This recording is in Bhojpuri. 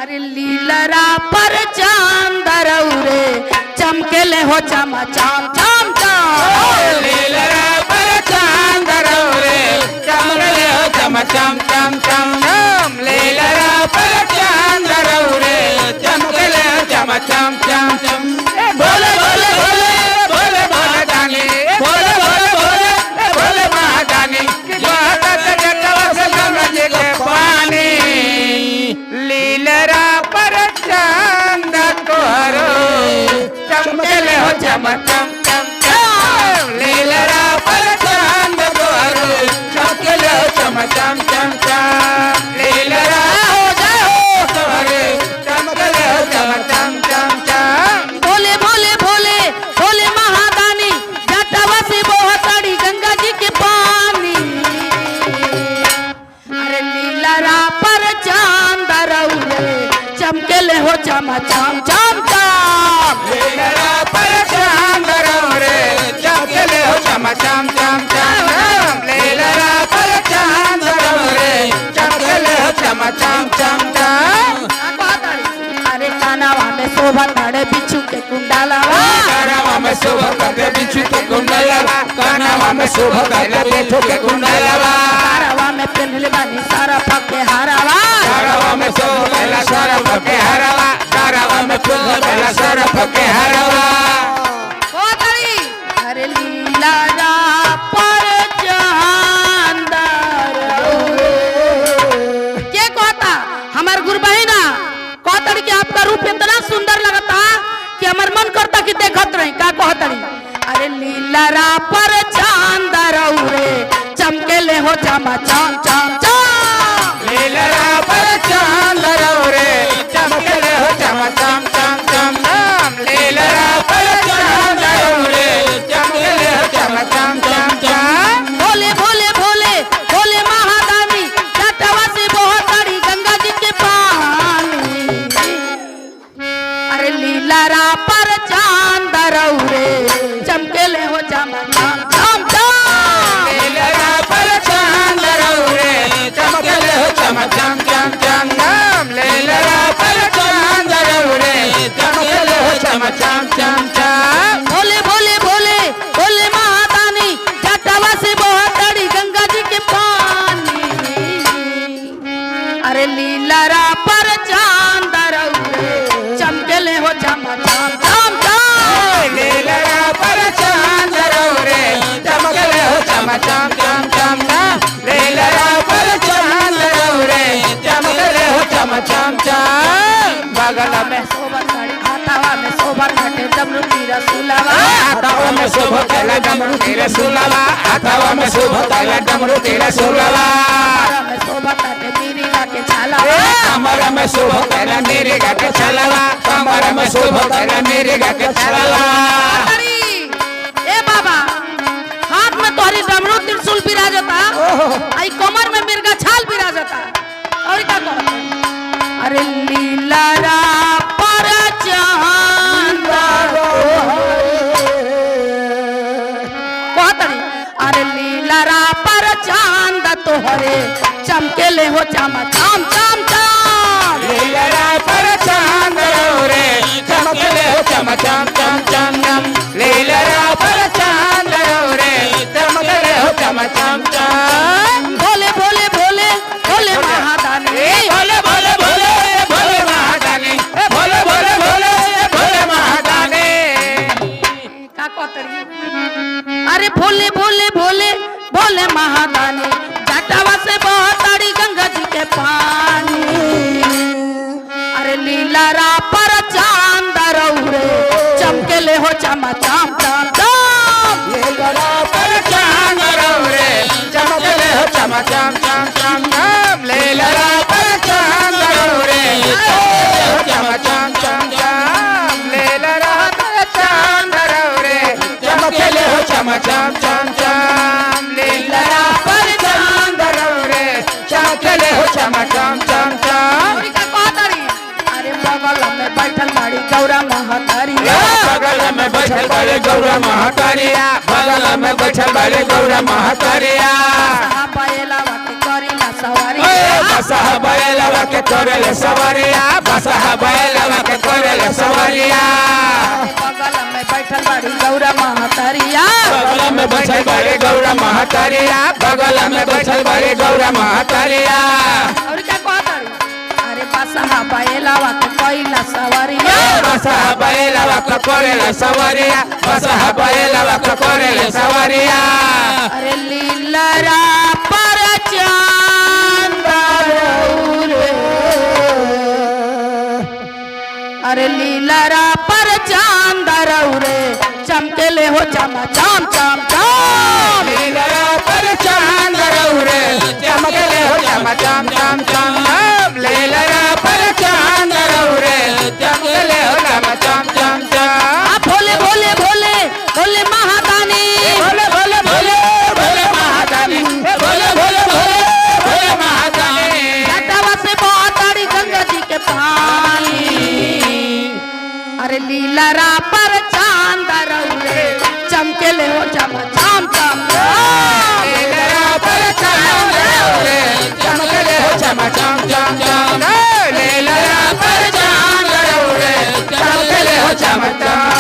अरे लीलरा पर चांद रौरे चमकेले हो चमा चाम चाम चाम लीलरा पर चांद रौरे चमकेले हो चमा चाम चाम चाम लीलरा पर चांद रौरे चमकेले हो चमा चाम चाम चाम बोले बोले बोले बोले महादानी बोले बोले बोले बोले महादानी महादानी जटवा से गंगा जी के पानी लीलरा पर चांद तोहरो चमकेले हो चमा चम चम चम लीलरा पर चांद तोहरो चमकेले हो चमा चम चम चम लीलरा हो जाओ तोहरो चमकेले हो चमा चम चम चम भोले भोले भोले भोले महादानी जटवा से बहताड़ी गंगा जी के पानी अरे लीलरा पर चांद रौरे चमकेले हो चमा चाम चाम चाम लीलरा पर चांद रौरे चमकेले हो चमा चम चम चम लीलरा पर चांद रौरे चमकेले हो चमा चम चम चम अरे कानावा में शोभा ताड़े बिच्छू के कुंडलावा कानावा में शोभा ताड़े बिच्छू के कुंडलावा कानावा में शोभा ताड़े बिच्छू के कुंडलावा हारावा में पहनले बानी सारा पके हारावा हारावा में शोभा सारा पके हारावा हारावा में शोभा सारा पके हारावा ओ तारी अरे लीलरा पर चांद रौरे के कहता हमार गुरु बहिना कहतड़ी कि आपका रूप इतना सुंदर लगता कि हमार मन करता कि देखत रही का कहतड़ी अरे लीलरा पर चांद रौरे चमकेले हो चमा चाम चाम चाम लीलरा पर चांद रौरे चमकेले हो चमा चाम चाम चाम चाम लीलरा पर चांद रौरे चमकेले हो चमा चाम चाम चाम भोले भोले भोले भोले महादानी जटवा से बहताड़ी गंगा जी के पानी अरे लीलरा पर चांद रौरे चमकेले हो चमा चाम चाम चाम लीलरा पर चांद रौरे चमकेले हो चमा चाम चाम चाम चाम लीलरा पर चांद रौरे चमकेले हो चमा चाम चाम चाम भोले भोले भोले भोले महादानी जटवा से बहताड़ी गंगा जी के पानी अरे लीलरा पर चांद रौरे चमकेले हो चमा चाम चाम चाम लीलरा पर चांद रौरे चमकेले हो चमा चाम चाम चाम चाम लीलरा पर चांद रौरे चमकेले हो चमा चाम चाम बगल में शोभा ताड़ी हाथावा में शोभा काटे डमरू तीरा सुलावा हाथावा में शोभा काटे डमरू तीरा सुलावा हाथावा में शोभा काटे डमरू तीरा सुलावा कमरा में शोभा काटे मीरिगा के छालावा कमरा में शोभा काटे मीरिगा के छालावा कमरा में शोभा काटे मीरिगा के छालावा ताड़ी ए बाबा हाथ में तोहरी डमरू त्रिशूल विराजता आई कमर में मिर्गा छाल विराजता और क्या कहत अरे लीलरा पर चांद कहतड़ी अरे लीलरा पर चांद तोहरे चमकेले हो चमा चाम चाम चाम लीलरा पर चांद रौरे चमकेले हो चमा चाम चाम चाम चाम लीलरा पर चांद रौरे चमकेले हो चमा चाम चाम भोले भोले भोले भोले महादानी भोले भोले भोले भोले महादानी भोले भोले भोले भोले महादानी का कहतड़ी अरे भोले भोले भोले भोले महादानी जटवा से बहताड़ी गंगा जी के पानी अरे लीलरा पर चांद रौरे चमकेले हो चमा चाम चाम चाम लीलरा पर चांद रौरे चमकेले हो चमा चाम चाम चाम चाम लीलरा पर चांद रौरे चमकेले हो चमा चाम चाम चाम लीलरा पर चांद रौरे चमकेले हो चमा चाम चाम चाम लीलरा पर चांद रौरे चमकेले हो चमा चाम चाम चाम और का कहतड़ी अरे बगल में बैठल बाड़ी गौरा महतारिया बगल में बैठल बाड़े गौरा महातारिया बगल में बैठल बाड़े गौरा महातारिया पायला वाके करी ना सवारी बसहा बैलवा के करेले सवारिया बसहा बैलवा के करेले सवारिया बगल में बैठल बड़ी गौरा महतरिया बगल में बैठल बड़े गौरा महतरिया बगल में बैठल बड़े गौरा महतरिया और क्या कहताड़ी अरे बसहा बैलवा के कइला सवारिया बसहा बैलवा के करेले सवारिया बसहा बैलवा के करेले सवारिया अरे लीलरा पर चांद रे अरे लीलरा पर चांद रे चमकेले हो चम चम चम चम लीलरा पर चांद रे चमकेले हो चम चम चम चम लीलरा पर चांद रे चमकेले हो चम चम चम चम भोले भोले भोले भोले महादानी भोले भोले भोले भोले महादानी भोले भोले भोले भोले महादानी जटावा से बहताड़ी गंगा जी के पानी अरे लीलरा पर चांद रे चमकेले हो चम चम चम लीलरा पर चांद रे चमकेले हो चम चम चम चम लीलरा पर चांद रे चमकेले हो चम चम